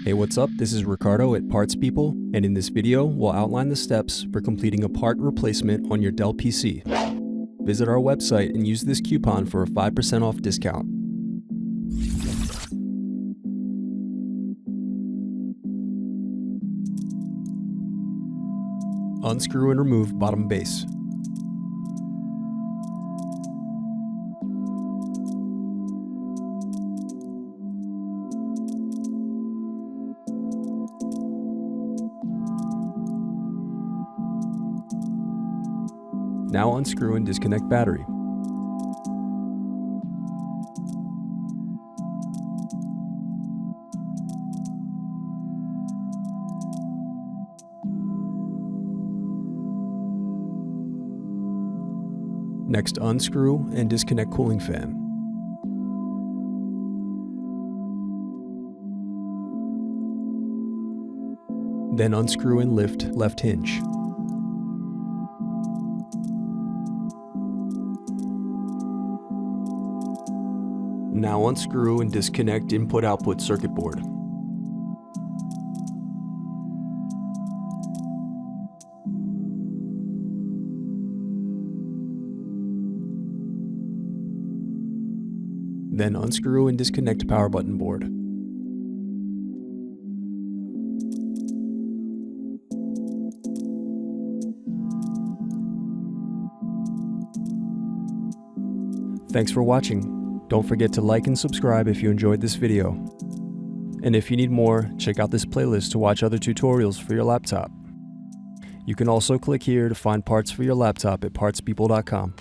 Hey, what's up? This is Ricardo at Parts People, and in this video, we'll outline the steps for completing a part replacement on your Dell PC. Visit our website and use this coupon for a 5% off discount. Unscrew and remove bottom base. Now unscrew and disconnect battery. Next, unscrew and disconnect cooling fan. Then unscrew and lift left hinge. Now unscrew and disconnect input-output circuit board. Then unscrew and disconnect power button board. Thanks for watching. Don't forget to like and subscribe if you enjoyed this video. And if you need more, check out this playlist to watch other tutorials for your laptop. You can also click here to find parts for your laptop at partspeople.com.